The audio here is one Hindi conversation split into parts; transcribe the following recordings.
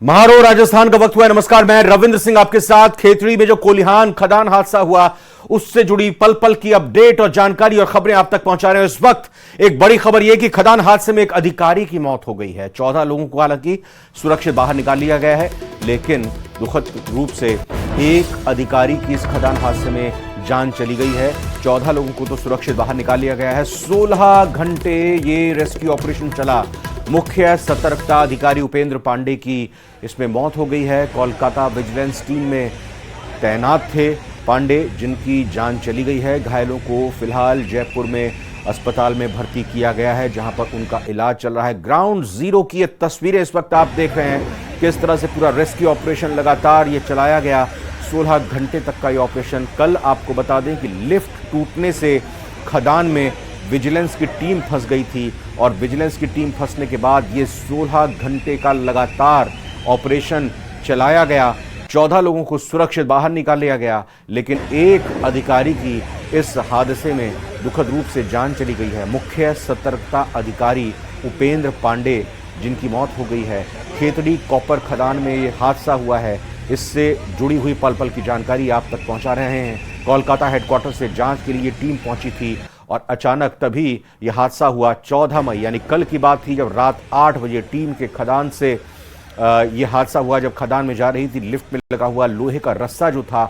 महारो राजस्थान का वक्त हुआ है। नमस्कार, मैं रविंद्र सिंह आपके साथ। खेतड़ी में जो कोलिहान खदान हादसा हुआ उससे जुड़ी पल पल की अपडेट और जानकारी और खबरें आप तक पहुंचा रहे हैं। इस वक्त एक बड़ी खबर यह कि खदान हादसे में एक अधिकारी की मौत हो गई है। 14 लोगों को हालांकि सुरक्षित बाहर निकाल लिया गया है, लेकिन दुखद रूप से एक अधिकारी की इस खदान हादसे में जान चली गई है। 14 लोगों को तो सुरक्षित बाहर निकाल लिया गया है। 16 घंटे ये रेस्क्यू ऑपरेशन चला। मुख्य सतर्कता अधिकारी उपेंद्र पांडे की इसमें मौत हो गई है। कोलकाता विजिलेंस टीम में तैनात थे पांडे, जिनकी जान चली गई है। घायलों को फिलहाल जयपुर में अस्पताल में भर्ती किया गया है, जहां पर उनका इलाज चल रहा है। ग्राउंड जीरो की ये तस्वीरें इस वक्त आप देख रहे हैं, किस तरह से पूरा रेस्क्यू ऑपरेशन लगातार ये चलाया गया। 16 घंटे तक का ये ऑपरेशन। कल आपको बता दें कि लिफ्ट टूटने से खदान में विजिलेंस की टीम फंस गई थी और विजिलेंस की टीम फंसने के बाद ये 16 घंटे का लगातार ऑपरेशन चलाया गया। 14 लोगों को सुरक्षित बाहर निकाल लिया गया, लेकिन एक अधिकारी की इस हादसे में दुखद रूप से जान चली गई है। मुख्य सतर्कता अधिकारी उपेंद्र पांडे, जिनकी मौत हो गई है। खेतड़ी कॉपर खदान में ये हादसा हुआ है, इससे जुड़ी हुई पल पल की जानकारी आप तक पहुंचा रहे हैं। कोलकाता हेडक्वार्टर से जांच के लिए टीम पहुंची थी और अचानक तभी यह हादसा हुआ। 14 मई यानी कल की बात थी, जब रात 8 बजे टीम के खदान से यह हादसा हुआ। जब खदान में जा रही थी, लिफ्ट में लगा हुआ लोहे का रस्सा जो था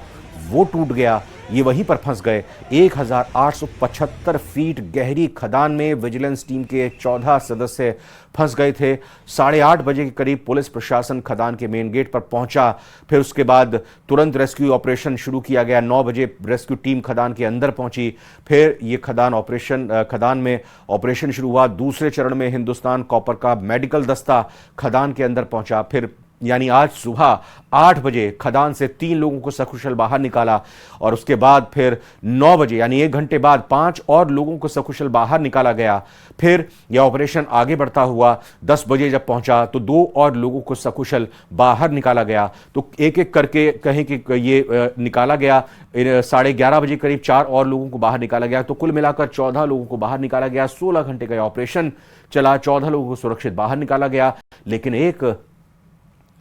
वो टूट गया। ये वहीं पर फंस गए। 1875 फीट गहरी खदान में विजिलेंस टीम के 14 सदस्य फंस गए थे। 8:30 बजे के करीब पुलिस प्रशासन खदान के मेन गेट पर पहुंचा। फिर उसके बाद तुरंत रेस्क्यू ऑपरेशन शुरू किया गया। 9 बजे रेस्क्यू टीम खदान के अंदर पहुंची। फिर ये खदान में ऑपरेशन शुरू हुआ। दूसरे चरण में हिंदुस्तान कॉपर का मेडिकल दस्ता खदान के अंदर पहुंचा। फिर यानी आज सुबह 8 बजे खदान से 3 लोगों को सकुशल बाहर निकाला और उसके बाद फिर 9 बजे यानी 1 घंटे बाद 5 और लोगों को सकुशल बाहर निकाला गया। फिर यह ऑपरेशन आगे बढ़ता हुआ 10 बजे जब पहुंचा तो 2 और लोगों को सकुशल बाहर निकाला गया। तो एक एक करके कहें कि ये निकाला गया। 11:30 बजे करीब 4 और लोगों को बाहर निकाला गया। तो कुल मिलाकर 14 लोगों को बाहर निकाला गया। 16 घंटे का ऑपरेशन चला। 14 लोगों को सुरक्षित बाहर निकाला गया, लेकिन एक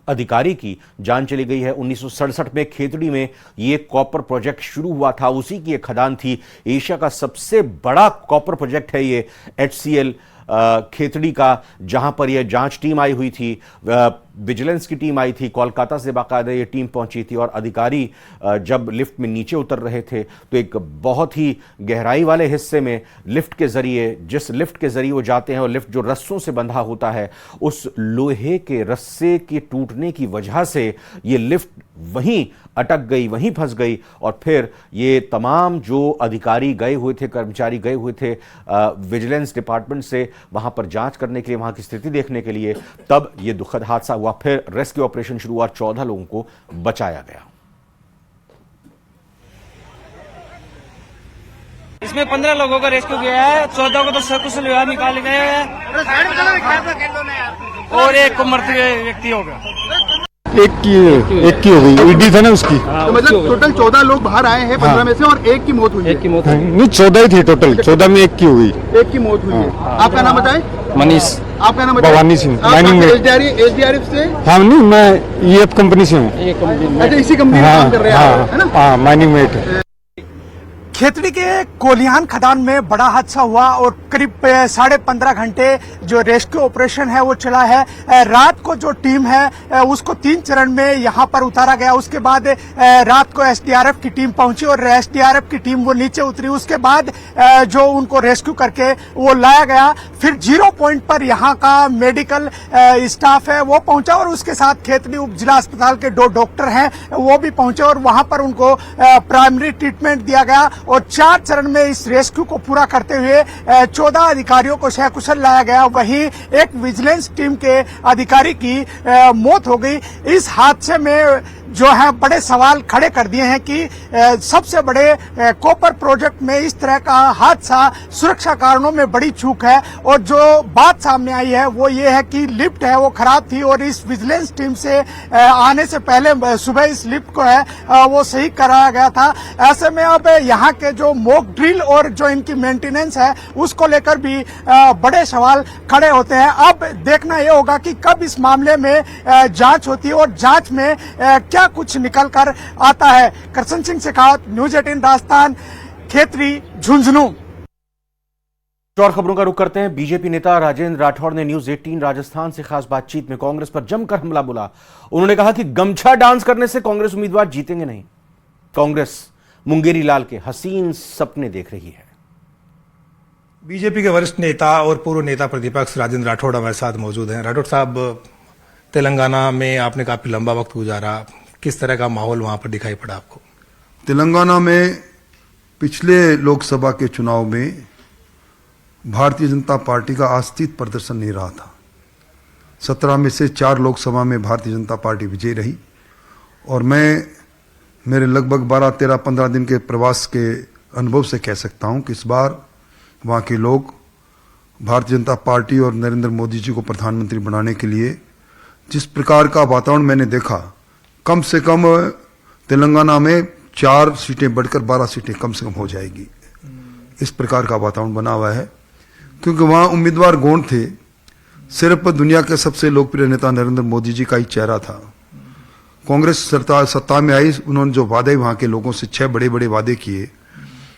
अधिकारी की जान चली गई है। 1967 में खेतड़ी में ये कॉपर प्रोजेक्ट शुरू हुआ था, उसी की एक खदान थी। एशिया का सबसे बड़ा कॉपर प्रोजेक्ट है ये HCL खेतड़ी का, जहां पर यह जांच टीम आई हुई थी। विजिलेंस की टीम आई थी, कोलकाता से बाकायदा ये टीम पहुंची थी और अधिकारी जब लिफ्ट में नीचे उतर रहे थे तो एक बहुत ही गहराई वाले हिस्से में लिफ्ट के जरिए, जिस लिफ्ट के जरिए वो जाते हैं और लिफ्ट जो रस्सों से बंधा होता है, उस लोहे के रस्से के टूटने की वजह से ये लिफ्ट वहीं अटक गई, वहीं फंस गई। और फिर ये तमाम जो अधिकारी गए हुए थे, कर्मचारी गए हुए थे विजिलेंस डिपार्टमेंट से वहां पर जांच करने के लिए, वहां की स्थिति देखने के लिए, तब ये दुखद हादसा हुआ। फिर रेस्क्यू ऑपरेशन शुरू हुआ, 14 लोगों को बचाया गया। इसमें 15 लोगों का रेस्क्यू किया है। 14 को तो सकुशल बाहर निकाल गए हैं और एक को मरते व्यक्ति हो गया। एक की हो गई, ईडी था ना उसकी। तो मतलब टोटल 14 लोग बाहर आए हैं 15 में से और एक की मौत हुई है। नहीं, 14 ही थे टोटल। 14 में एक की हो गई। एक की मौत हुई है। आपका नाम बताएं? मनीष। आपका नाम बताएं? भवानी सिंह, माइनिंग में। SDRF से? हाँ, नहीं, मैं EF कंपनी से हूँ। अच्छा, इसी कंपनी में काम कर रहे हैं, है ना? हाँ, माइनिंग में। खेतड़ी के कोलिहान खदान में बड़ा हादसा हुआ और करीब 15.5 घंटे जो रेस्क्यू ऑपरेशन है वो चला है। रात को जो टीम है उसको 3 चरण में यहाँ पर उतारा गया। उसके बाद रात को SDRF की टीम पहुंची और SDRF की टीम वो नीचे उतरी। उसके बाद जो उनको रेस्क्यू करके वो लाया गया। फिर 0 पॉइंट पर यहाँ का मेडिकल स्टाफ है वो पहुंचा और उसके साथ खेतड़ी उप जिला अस्पताल के 2 डॉक्टर हैं वो भी पहुंचे और वहां पर उनको प्राइमरी ट्रीटमेंट दिया गया। और 4 चरण में इस रेस्क्यू को पूरा करते हुए 14 अधिकारियों को सकुशल लाया गया। वहीं एक विजिलेंस टीम के अधिकारी की मौत हो गई। इस हादसे में जो है बड़े सवाल खड़े कर दिए हैं कि सबसे बड़े कॉपर प्रोजेक्ट में इस तरह का हादसा सुरक्षा कारणों में बड़ी चूक है। और जो बात सामने आई है वो ये है कि लिफ्ट है वो खराब थी और इस विजिलेंस टीम से आने से पहले सुबह इस लिफ्ट को है वो सही कराया गया था। ऐसे में अब यहाँ के जो मॉक ड्रिल और जो इनकी मेंटेनेंस है उसको लेकर भी बड़े सवाल खड़े होते हैं। अब देखना ये होगा कि कब इस मामले में जांच होती है और जांच में क्या कुछ निकल कर आता है। करसन सिंह शेखावत, न्यूज 18 राजस्थान, खेतरी, झुंझुनू। और खबरों का रुख करते हैं। बीजेपी नेता राजेंद्र राठौड़ ने न्यूज 18 राजस्थान से खास बातचीत में कांग्रेस पर जमकर हमला बोला। उन्होंने कहा कि गमछा डांस करने से कांग्रेस उम्मीदवार जीतेंगे नहीं। कांग्रेस मुंगेरी लाल के हसीन सपने देख रही है। बीजेपी के वरिष्ठ नेता और पूर्व नेता प्रतिपक्ष राजेंद्र राठौड़ हमारे साथ मौजूद हैं। राठौड़ साहब, तेलंगाना में आपने काफी लंबा वक्त गुजारा, किस तरह का माहौल वहां पर दिखाई पड़ा आपको? तेलंगाना में पिछले लोकसभा के चुनाव में भारतीय जनता पार्टी का आस्तीत प्रदर्शन नहीं रहा था। 17 में से 4 लोकसभा में भारतीय जनता पार्टी विजयी रही और मैं मेरे लगभग 12, 13, 15 दिन के प्रवास के अनुभव से कह सकता हूं कि इस बार वहां के लोग भारतीय जनता पार्टी और नरेंद्र मोदी जी को प्रधानमंत्री बनाने के लिए जिस प्रकार का वातावरण मैंने देखा, कम से कम तेलंगाना में 4 सीटें बढ़कर 12 सीटें कम से कम हो जाएगी। इस प्रकार का वातावरण बना हुआ है क्योंकि वहां उम्मीदवार गौण थे। सिर्फ दुनिया के सबसे लोकप्रिय नेता नरेंद्र मोदी जी का ही चेहरा था। कांग्रेस सत्ता में आई, उन्होंने जो वादे वहां के लोगों से 6 बड़े बड़े वादे किए,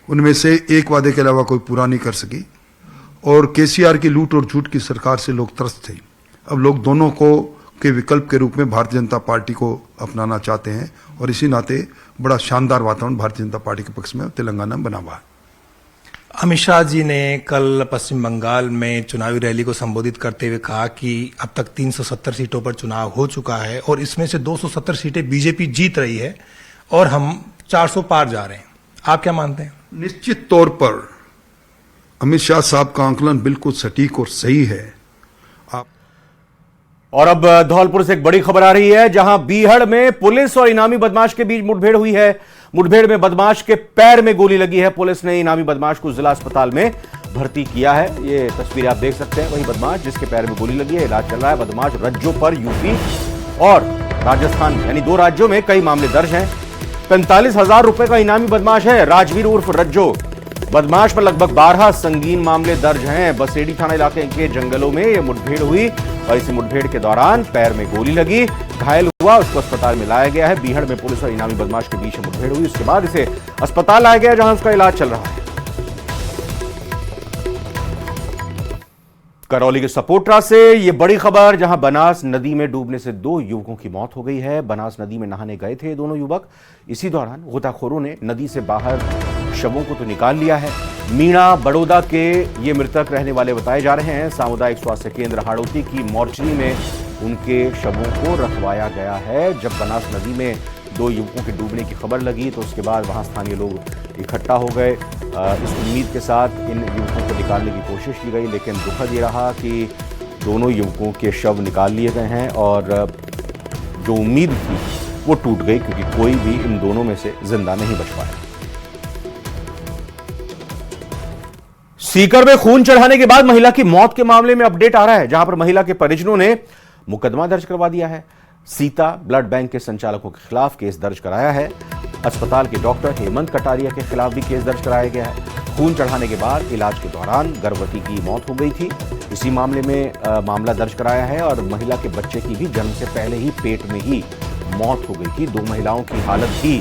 उनमें से एक वादे के अलावा कोई पूरा नहीं कर सकी और केसीआर की लूट और झूठ की सरकार से लोग त्रस्त थे। अब लोग दोनों को के विकल्प के रूप में भारतीय जनता पार्टी को अपनाना चाहते हैं और इसी नाते बड़ा शानदार वातावरण भारतीय जनता पार्टी के पक्ष में तेलंगाना में बना हुआ है। अमित शाह जी ने कल पश्चिम बंगाल में चुनावी रैली को संबोधित करते हुए कहा कि अब तक 370 सीटों पर चुनाव हो चुका है और इसमें से 270 सीटें बीजेपी जीत रही है और हम 400 पार जा रहे हैं। आप क्या मानते हैं? निश्चित तौर पर अमित शाह साहब का आंकलन बिल्कुल सटीक और सही है। और अब धौलपुर से एक बड़ी खबर आ रही है, जहां बीहड़ में पुलिस और इनामी बदमाश के बीच मुठभेड़ हुई है। मुठभेड़ में बदमाश के पैर में गोली लगी है। पुलिस ने इनामी बदमाश को जिला अस्पताल में भर्ती किया है। ये तस्वीर आप देख सकते हैं। वही बदमाश जिसके पैर में गोली लगी है, इलाज चल रहा है। बदमाश रज्जों पर यूपी और राजस्थान यानी 2 राज्यों में कई मामले दर्ज हैं। 45,000 रुपए का इनामी बदमाश है राजवीर उर्फ रज्जो। बदमाश पर लगभग 12 संगीन मामले दर्ज हैं। बसेड़ी थाना इलाके के जंगलों में यह मुठभेड़ हुई और इसी मुठभेड़ के दौरान पैर में गोली लगी, घायल हुआ, उसको अस्पताल में लाया गया है। बीहड़ में पुलिस और इनामी बदमाश के बीच मुठभेड़ हुई, उसके बाद इसे अस्पताल लाया गया जहां उसका इलाज चल रहा है। करौली के सपोट्रा से यह बड़ी खबर, जहां बनास नदी में डूबने से 2 युवकों की मौत हो गई है। बनास नदी में नहाने गए थे दोनों युवक। इसी दौरान गोताखोरों ने नदी से बाहर शवों को तो निकाल लिया है। मीणा बड़ौदा के ये मृतक रहने वाले बताए जा रहे हैं। सामुदायिक स्वास्थ्य केंद्र हाड़ौती की मोर्चरी में उनके शवों को रखवाया गया है। जब बनास नदी में 2 युवकों के डूबने की खबर लगी तो उसके बाद वहां स्थानीय लोग इकट्ठा हो गए। इस उम्मीद के साथ इन युवकों को निकालने की कोशिश की गई, लेकिन दुखद ये रहा कि दोनों युवकों के शव निकाल लिए गए हैं और जो उम्मीद थी वो टूट गई क्योंकि कोई भी इन दोनों में से जिंदा नहीं बच पाया। सीकर में खून चढ़ाने के बाद महिला की मौत के मामले में अपडेट आ रहा है, जहां पर महिला के परिजनों ने मुकदमा दर्ज करवा दिया है। सीता ब्लड बैंक के संचालकों के खिलाफ केस दर्ज कराया है। अस्पताल के डॉक्टर हेमंत कटारिया के खिलाफ भी केस दर्ज कराया गया है। खून चढ़ाने के बाद इलाज के दौरान गर्भवती की मौत हो गई थी। इसी मामले में मामला दर्ज कराया है और महिला के बच्चे की भी जन्म से पहले ही पेट में ही मौत हो गई थी। 2 महिलाओं की हालत भी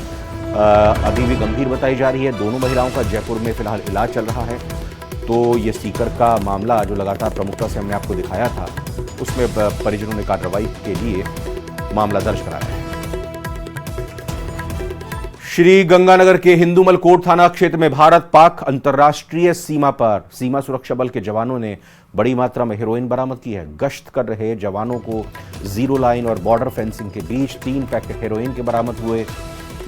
अभी भी गंभीर बताई जा रही है। दोनों महिलाओं का जयपुर में फिलहाल इलाज चल रहा है। तो ये सीकर का मामला जो लगातार प्रमुखता से हमने आपको दिखाया था, उसमें परिजनों ने कार्रवाई के लिए मामला दर्ज कराया है। श्री गंगानगर के हिंदूमल कोट थाना क्षेत्र में भारत पाक अंतर्राष्ट्रीय सीमा पर सीमा सुरक्षा बल के जवानों ने बड़ी मात्रा में हेरोइन बरामद की है। गश्त कर रहे जवानों को जीरो लाइन और बॉर्डर फेंसिंग के बीच 3 पैकेट हेरोइन के बरामद हुए।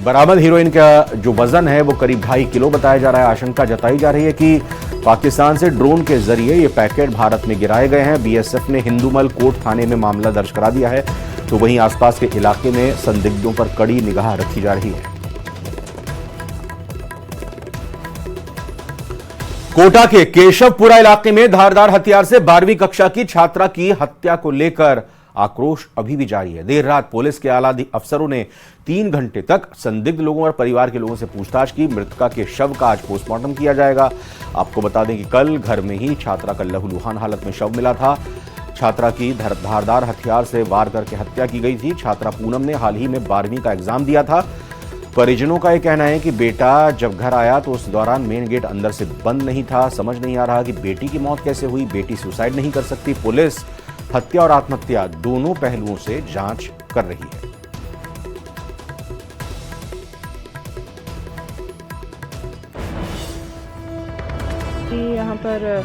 बरामद हेरोइन का जो वजन है वो करीब 2.5 किलो बताया जा रहा है। आशंका जताई जा रही है कि पाकिस्तान से ड्रोन के जरिए ये पैकेट भारत में गिराए गए हैं। बीएसएफ ने हिंदूमल कोट थाने में मामला दर्ज करा दिया है। तो वहीं आसपास के इलाके में संदिग्धों पर कड़ी निगाह रखी जा रही है। कोटा के केशवपुरा इलाके में धारदार हथियार से 12वीं कक्षा की छात्रा की हत्या को लेकर आक्रोश अभी भी जारी है। देर रात पुलिस के आला अफसरों ने 3 घंटे तक संदिग्ध लोगों और परिवार के लोगों से पूछताछ की। मृतका के शव का आज पोस्टमार्टम किया जाएगा। आपको बता दें कि कल घर में ही छात्रा का लहूलुहान हालत में शव मिला था। छात्रा की धारदार हथियार से वार करके हत्या की गई थी। छात्रा पूनम ने हाल ही में 12वीं का एग्जाम दिया था। परिजनों का यह कहना है कि बेटा जब घर आया तो उस दौरान मेन गेट अंदर से बंद नहीं था। समझ नहीं आ रहा कि बेटी की मौत कैसे हुई। बेटी सुसाइड नहीं कर सकती। पुलिस हत्या और आत्महत्या दोनों पहलुओं से जांच कर रही है। यहाँ पर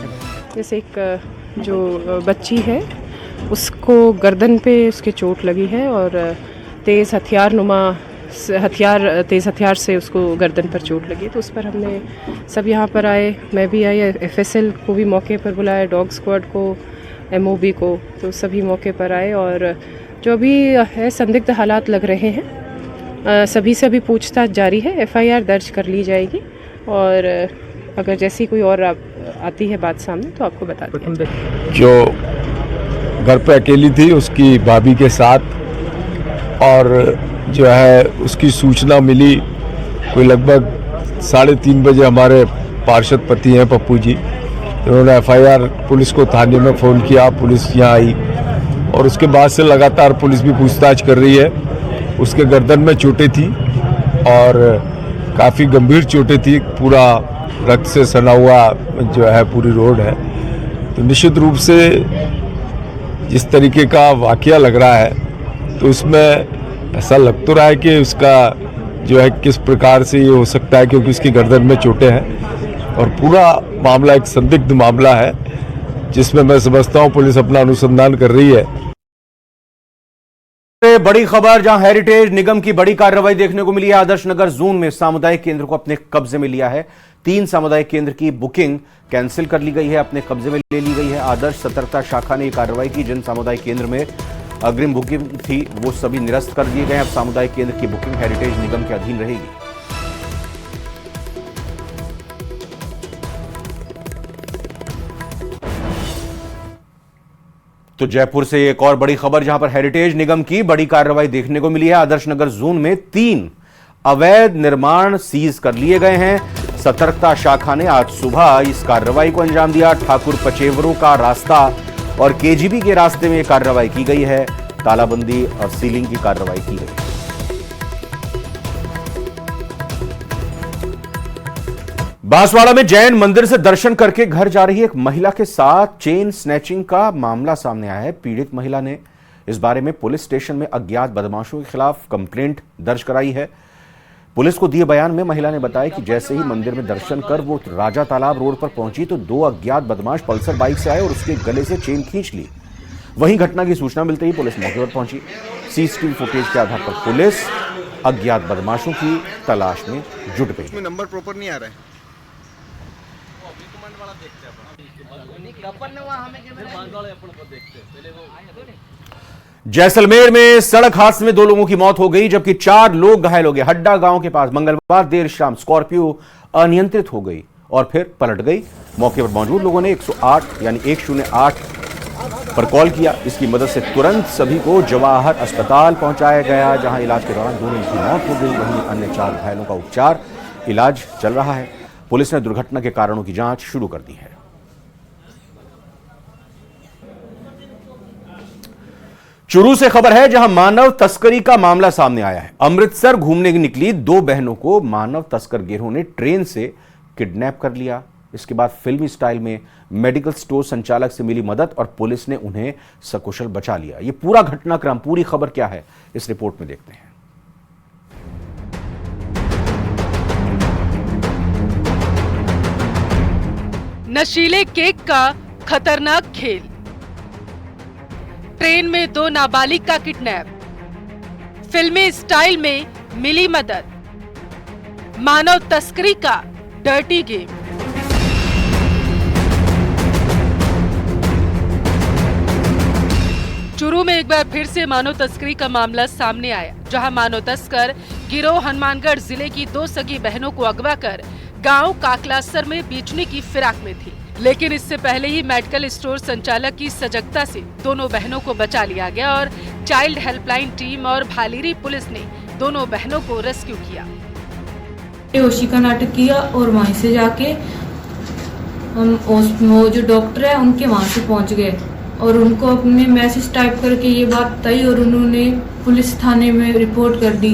जैसे एक जो बच्ची है उसको गर्दन पे उसके चोट लगी है और तेज़ हथियार से उसको गर्दन पर चोट लगी। तो उस पर हमने सब यहाँ पर आए, मैं भी आई, FSL को भी मौके पर बुलाया, डॉग स्क्वाड को, MOB को, तो सभी मौके पर आए और जो भी है संदिग्ध हालात लग रहे हैं। सभी से अभी पूछताछ जारी है। FIR दर्ज कर ली जाएगी और अगर जैसी कोई और आती है बात सामने तो आपको बता देंगे। जो घर पे अकेली थी उसकी भाभी के साथ, और जो है उसकी सूचना मिली कोई लगभग 3:30 बजे। हमारे पार्षद पति हैं पप्पू जी, उन्होंने FIR पुलिस को थाने में फ़ोन किया। पुलिस यहाँ आई और उसके बाद से लगातार पुलिस भी पूछताछ कर रही है। उसके गर्दन में चोटें थी और काफ़ी गंभीर चोटें थी। पूरा रक्त से सना हुआ जो है पूरी रोड है। तो निश्चित रूप से जिस तरीके का वाकया लग रहा है तो उसमें ऐसा लग तो रहा है कि उसका जो है किस प्रकार से ये हो सकता है, क्योंकि उसकी गर्दन में चोटें हैं और पूरा मामला एक संदिग्ध मामला है जिसमें मैं समझता हूँ पुलिस अपना अनुसंधान कर रही है। बड़ी खबर, जहां हेरिटेज निगम की बड़ी कार्रवाई देखने को मिली है। आदर्श नगर जोन में सामुदायिक केंद्र को अपने कब्जे में लिया है। 3 सामुदायिक केंद्र की बुकिंग कैंसिल कर ली गई है, अपने कब्जे में ले ली गई है। आदर्श सतर्कता शाखा ने यह कार्रवाई की। जिन सामुदायिक केंद्र में अग्रिम बुकिंग थी वो सभी निरस्त कर दिए गए। अब सामुदायिक केंद्र की बुकिंग हेरिटेज निगम के अधीन रहेगी। तो जयपुर से एक और बड़ी खबर, जहां पर हेरिटेज निगम की बड़ी कार्रवाई देखने को मिली है। आदर्श नगर जोन में 3 अवैध निर्माण सीज कर लिए गए हैं। सतर्कता शाखा ने आज सुबह इस कार्रवाई को अंजाम दिया। ठाकुर पचेवरों का रास्ता और KGB के रास्ते में यह कार्रवाई की गई है। तालाबंदी और सीलिंग की कार्रवाई की गई है। बांसवाड़ा में जैन मंदिर से दर्शन करके घर जा रही एक महिला के साथ चेन स्नैचिंग का मामला सामने आया है। पीड़ित महिला ने इस बारे में पुलिस स्टेशन में अज्ञात बदमाशों के खिलाफ कंप्लेंट दर्ज कराई है। पुलिस को दिए बयान में महिला ने बताया कि जैसे ही मंदिर में दर्शन कर वो राजा तालाब रोड पर पहुंची तो 2 अज्ञात बदमाश पल्सर बाइक से आए और उसके गले से चेन खींच ली। वहीं घटना की सूचना मिलते ही पुलिस मौके पर पहुंची। CCTV फुटेज के आधार पर पुलिस अज्ञात बदमाशों की तलाश में जुट गई। नंबर प्रॉपर नहीं आ रहा है। जैसलमेर में सड़क हादसे में 2 लोगों की मौत हो गई जबकि 4 लोग घायल हो गए। हड्डा गांव के पास मंगलवार देर शाम स्कॉर्पियो अनियंत्रित हो गई और फिर पलट गई। मौके पर मौजूद लोगों ने 108 यानी 108 पर कॉल किया। इसकी मदद से तुरंत सभी को जवाहर अस्पताल पहुंचाया गया, जहां इलाज के दौरान 2 लोगों की मौत हो गई। वहीं अन्य 4 घायलों का उपचार इलाज चल रहा है। पुलिस ने दुर्घटना के कारणों की जांच शुरू कर दी है। चुरू से खबर है, जहां मानव तस्करी का मामला सामने आया है। अमृतसर घूमने निकली 2 बहनों को मानव तस्कर गिरोह ने ट्रेन से किडनैप कर लिया। इसके बाद फिल्मी स्टाइल में मेडिकल स्टोर संचालक से मिली मदद और पुलिस ने उन्हें सकुशल बचा लिया। यह पूरा घटनाक्रम, पूरी खबर क्या है, इस रिपोर्ट में देखते हैं। नशीले केक का खतरनाक खेल, ट्रेन में 2 नाबालिग का किडनैप, फिल्मी स्टाइल में मिली मदद, मानव तस्करी का डर्टी गेम। चुरू चूरू में एक बार फिर से मानव तस्करी का मामला सामने आया, जहां मानव तस्कर गिरोह हनुमानगढ़ जिले की 2 सगी बहनों को अगवा कर गांव काकलासर में बेचने की फिराक में थी। लेकिन इससे पहले ही मेडिकल स्टोर संचालक की सजगता से दोनों बहनों को बचा लिया गया और चाइल्ड हेल्पलाइन टीम और भालेरी पुलिस ने दोनों बहनों को रेस्क्यू किया। बेहोशी का नाटक किया और वहीं से जाके हम वो जो डॉक्टर है उनके वहाँ से पहुँच गए और उनको अपने मैसेज टाइप करके ये बात बताई और उन्होंने पुलिस थाने में रिपोर्ट कर दी।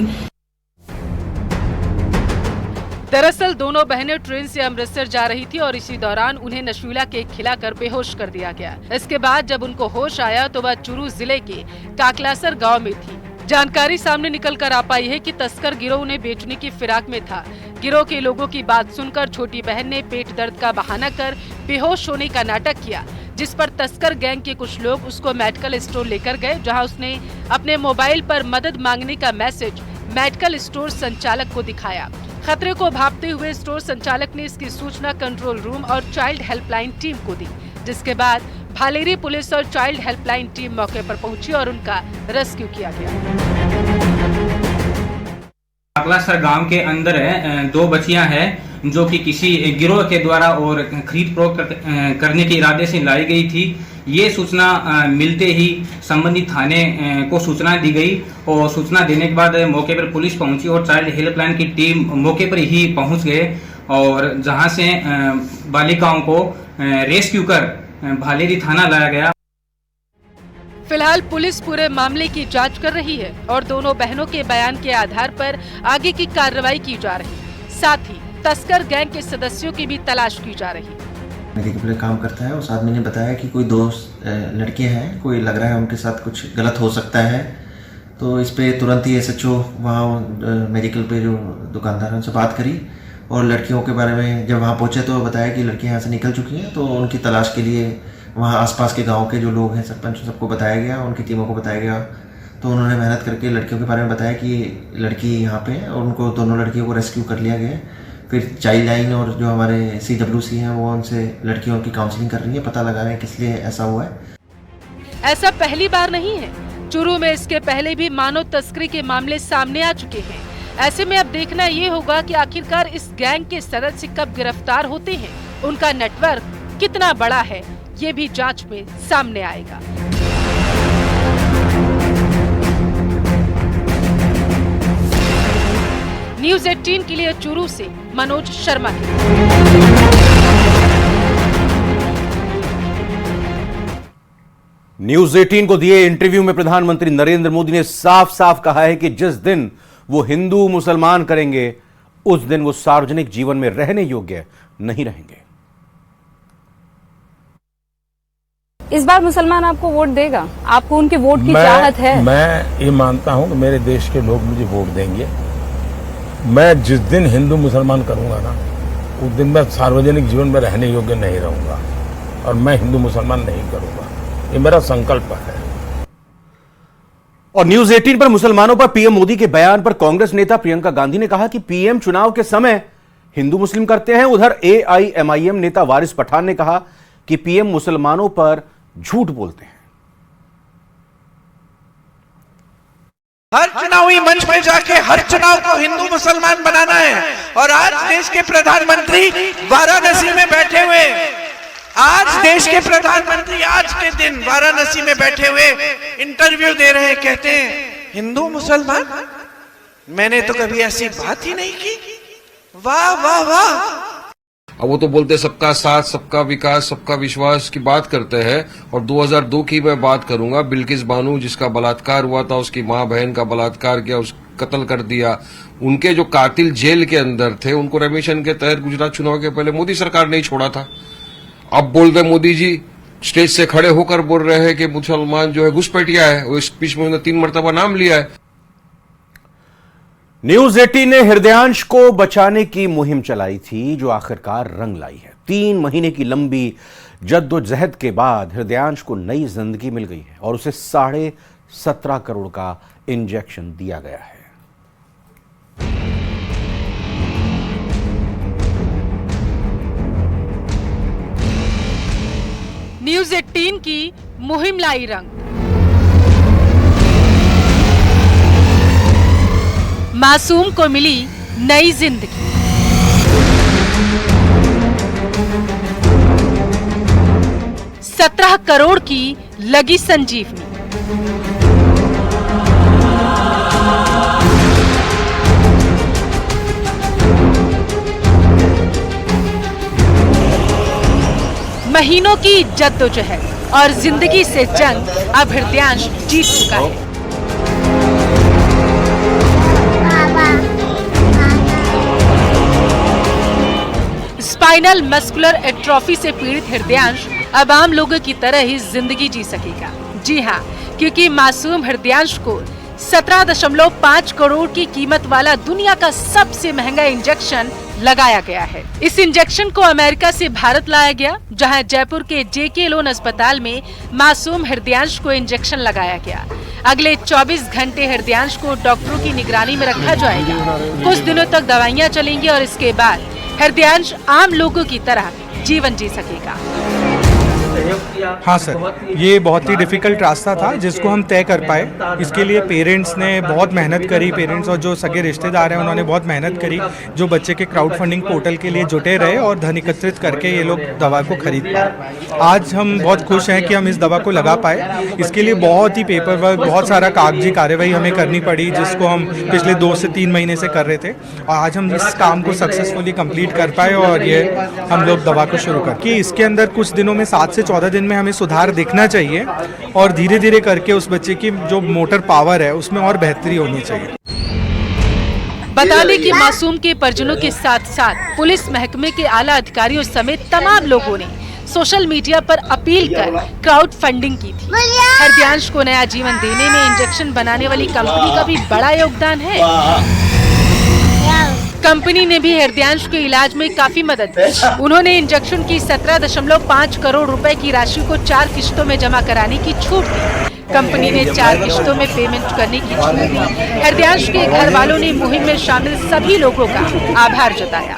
दरअसल दोनों बहनें ट्रेन से अमृतसर जा रही थी और इसी दौरान उन्हें नशीला केक खिलाकर बेहोश कर दिया गया। इसके बाद जब उनको होश आया तो वह चूरू जिले के काकलासर गांव में थी। जानकारी सामने निकल कर आ पाई है कि तस्कर गिरोह उन्हें बेचने की फिराक में था। गिरोह के लोगों की बात सुनकर छोटी बहन ने पेट दर्द का बहाना कर बेहोश होने का नाटक किया, जिस पर तस्कर गैंग के कुछ लोग उसको मेडिकल स्टोर लेकर गए, जहां उसने अपने मोबाइल पर मदद मांगने का मैसेज मेडिकल स्टोर संचालक को दिखाया। खतरे को भांपते हुए स्टोर संचालक ने इसकी सूचना कंट्रोल रूम और चाइल्ड हेल्पलाइन टीम को दी, जिसके बाद भालेरी पुलिस और चाइल्ड हेल्पलाइन टीम मौके पर पहुंची और उनका रेस्क्यू किया गया। काकलासर गांव के अंदर 2 बच्चियां हैं जो कि किसी गिरोह के द्वारा और खरीद फरोख्त करने के इरादे से लाई गई थी। ये सूचना मिलते ही संबंधित थाने को सूचना दी गई और सूचना देने के बाद मौके पर पुलिस पहुंची और चाइल्ड हेल्पलाइन की टीम मौके पर ही पहुंच गए और जहां से बालिकाओं को रेस्क्यू कर भालेरी थाना लाया गया। फिलहाल पुलिस पूरे मामले की जांच कर रही है और दोनों बहनों के बयान के आधार पर आगे की कार्रवाई की जा रही है। साथ ही तस्कर गैंग के सदस्यों की भी तलाश की जा रही है। मेडिकल काम करता है, उस आदमी ने बताया कि कोई 2 लड़कियां हैं, कोई लग रहा है उनके साथ कुछ गलत हो सकता है, तो इस पे तुरंत ही SHO वहाँ मेडिकल पे जो दुकानदार है उनसे बात करी और लड़कियों के बारे में जब वहाँ पहुँचे तो बताया कि लड़कियाँ यहाँ से निकल चुकी हैं, तो उनकी तलाश के लिए वहाँ आसपास के गांव के जो लोग हैं सरपंच सबको बताया गया, उनकी टीमों को बताया गया, तो उन्होंने मेहनत करके लड़कियों के बारे में बताया कि लड़की यहाँ पे है और उनको दोनों लड़कियों को रेस्क्यू कर लिया गया। फिर चाइल्ड लाइन और जो हमारे CWC हैं वो उनसे लड़कियों की काउंसलिंग कर रही है, पता लगा रहे हैं किस लिए ऐसा हुआ है। ऐसा पहली बार नहीं है, चूरू में इसके पहले भी मानव तस्करी के मामले सामने आ चुके हैं। ऐसे में अब देखना ये होगा कि आखिरकार इस गैंग के सदस्य कब गिरफ्तार होते हैं, उनका नेटवर्क कितना बड़ा है, ये भी जांच में सामने आएगा। न्यूज़ 18 के लिए चूरू से मनोज शर्मा की न्यूज़ 18 को दिए इंटरव्यू में प्रधानमंत्री नरेंद्र मोदी ने साफ साफ कहा है कि जिस दिन वो हिंदू मुसलमान करेंगे उस दिन वो सार्वजनिक जीवन में रहने योग्य नहीं रहेंगे। इस बार मुसलमान आपको वोट देगा? आपको उनके वोट की चाहत है? मैं ये मानता हूं कि मेरे देश के लोग मुझे वोट देंगे। मैं जिस दिन हिंदू मुसलमान करूंगा ना, उस दिन मैं सार्वजनिक जीवन में रहने योग्य नहीं रहूंगा और मैं हिंदू मुसलमान नहीं करूंगा, ये मेरा संकल्प है। और न्यूज़ 18 पर मुसलमानों पर पीएम मोदी के बयान पर कांग्रेस नेता प्रियंका गांधी ने कहा कि पीएम चुनाव के समय हिंदू मुस्लिम करते हैं। उधर AIMIM नेता वारिस पठान ने कहा कि पीएम मुसलमानों पर झूठ बोलते हैं। हर चुनावी मंच में जाके हर चुनाव को हिंदू मुसलमान बनाना है और आज देश के प्रधानमंत्री वाराणसी में बैठे हुए, आज देश के प्रधानमंत्री आज के दिन वाराणसी में बैठे हुए इंटरव्यू दे रहे हैं, कहते हैं हिंदू मुसलमान, मैंने तो कभी ऐसी बात ही नहीं की। वाह वाह वाह। अब वो तो बोलते सबका साथ, सबका विकास, सबका विश्वास की बात करते हैं। और 2002 की मैं बात करूंगा, बिल्किस बानो जिसका बलात्कार हुआ था, उसकी माँ बहन का बलात्कार किया, उस कत्ल कर दिया, उनके जो कातिल जेल के अंदर थे उनको रेमिशन के तहत गुजरात चुनाव के पहले मोदी सरकार ने ही छोड़ा था। अब बोल रहे मोदी जी स्टेज से खड़े होकर बोल रहे हैं कि मुसलमान जो है घुसपैठिया है, वो स्पीच में उन्होंने 3 मरतबा नाम लिया है। न्यूज़ 18 ने हृदयांश को बचाने की मुहिम चलाई थी जो आखिरकार रंग लाई है। 3 महीने की लंबी जद्दोजहद के बाद हृदयांश को नई जिंदगी मिल गई है और उसे 17.5 करोड़ का इंजेक्शन दिया गया है। न्यूज़ 18 की मुहिम लाई रंग। मासूम को मिली नई जिंदगी। 17 करोड़ की लगी संजीवनी। महीनों की जद्दोजहद और जिंदगी से जंग अब हृदयांश जीत चुका है। स्पाइनल मस्कुलर एट्रोफी से पीड़ित हृदयांश अब आम लोगों की तरह ही जिंदगी जी सकेगा। जी हाँ, क्योंकि मासूम हृदयांश को 17.5 करोड़ की कीमत वाला दुनिया का सबसे महंगा इंजेक्शन लगाया गया है। इस इंजेक्शन को अमेरिका से भारत लाया गया, जहां जयपुर के जेके लोन अस्पताल में मासूम हृदयांश को इंजेक्शन लगाया गया। अगले 24 घंटे हृदयांश को डॉक्टरों की निगरानी में रखा जाएगा। कुछ दिनों तक दवाइयां चलेंगी और इसके बाद हृदयांश आम लोगों की तरह जीवन जी सकेगा। हाँ सर, ये बहुत ही डिफिकल्ट रास्ता था जिसको हम तय कर पाए। इसके लिए पेरेंट्स ने बहुत मेहनत करी, पेरेंट्स और जो सगे रिश्तेदार हैं उन्होंने बहुत मेहनत करी, जो बच्चे के क्राउड फंडिंग पोर्टल के लिए जुटे रहे और धन एकत्रित करके ये लोग दवा को खरीद पाए। आज हम बहुत खुश हैं कि हम इस दवा को लगा पाए। इसके लिए बहुत ही पेपर वर्क, बहुत सारा कागजी कार्यवाही हमें करनी पड़ी, जिसको हम पिछले 2 से 3 महीने से कर रहे थे, और आज हम इस काम को सक्सेसफुली कंप्लीट कर पाए और ये हम लोग दवा को शुरू कर कि इसके अंदर कुछ दिनों में 7 से 14 दिन में हमें सुधार दिखना चाहिए और धीरे धीरे करके उस बच्चे की जो मोटर पावर है उसमें और बेहतरी होनी चाहिए। बता दें कि मासूम के परिजनों के साथ साथ पुलिस महकमे के आला अधिकारियों समेत तमाम लोगों ने सोशल मीडिया पर अपील कर क्राउड फंडिंग की थी। हृदयांश को नया जीवन देने में इंजेक्शन बनाने वाली कंपनी का भी बड़ा योगदान है। कंपनी ने भी हृदयांश के इलाज में काफी मदद की। उन्होंने इंजेक्शन की 17.5 करोड़ रुपए की राशि को 4 किश्तों में जमा कराने की छूट दी। कंपनी ने 4 किश्तों में पेमेंट करने की छूट दी। हृदयांश के घर वालों ने मुहिम में शामिल सभी लोगों का आभार जताया।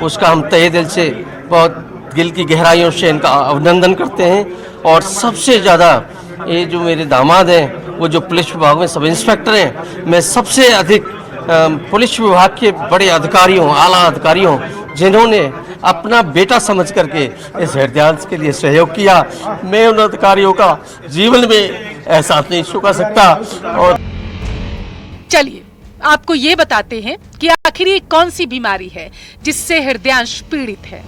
उसका हम तहे दिल से, बहुत दिल की गहराइयों से इनका अभिनंदन करते हैं। और सबसे ज्यादा ये जो मेरे दामाद हैं, वो जो पुलिस विभाग में सब इंस्पेक्टर हैं, मैं सबसे अधिक पुलिस विभाग के बड़े अधिकारियों, आला अधिकारियों, जिन्होंने अपना बेटा समझ करके इस हृदयांश के लिए सहयोग किया, मैं उन अधिकारियों का जीवन में एहसास नहीं चुका सकता। और चलिए आपको ये बताते हैं कि आखिर ये कौन सी बीमारी है जिससे हृदयांश पीड़ित है।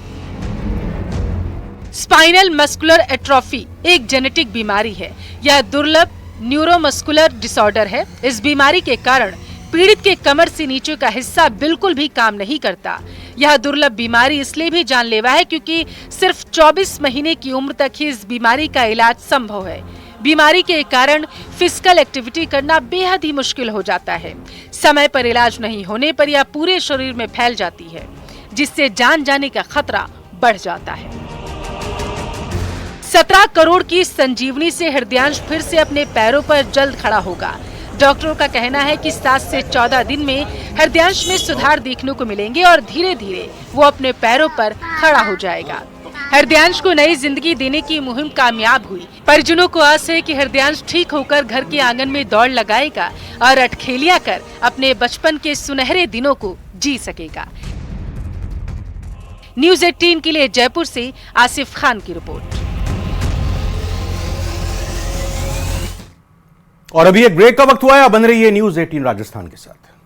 स्पाइनल मस्कुलर एट्रोफी एक जेनेटिक बीमारी है। यह दुर्लभ न्यूरोमस्कुलर डिसऑर्डर है। इस बीमारी के कारण पीड़ित के कमर से नीचे का हिस्सा बिल्कुल भी काम नहीं करता। यह दुर्लभ बीमारी इसलिए भी जानलेवा है क्योंकि सिर्फ 24 महीने की उम्र तक ही इस बीमारी का इलाज संभव है। बीमारी के कारण फिजिकल एक्टिविटी करना बेहद ही मुश्किल हो जाता है। समय पर इलाज नहीं होने पर यह पूरे शरीर में फैल जाती है, जिससे जान जाने का खतरा बढ़ जाता है। 17 करोड़ की संजीवनी से हृदयांश फिर से अपने पैरों पर जल्द खड़ा होगा। डॉक्टरों का कहना है कि 7 से 14 दिन में हृदयांश में सुधार देखने को मिलेंगे और धीरे धीरे वो अपने पैरों पर खड़ा हो जाएगा। हृदयांश को नई जिंदगी देने की मुहिम कामयाब हुई। परिजनों को आस है कि हृदयांश ठीक होकर घर के आंगन में दौड़ लगाएगा और अठखेलियां कर अपने बचपन के सुनहरे दिनों को जी सकेगा। न्यूज़ 18 के लिए जयपुर से आसिफ खान की रिपोर्ट। और अभी एक ब्रेक का वक्त हुआ है। बन रही है न्यूज़ 18 राजस्थान के साथ।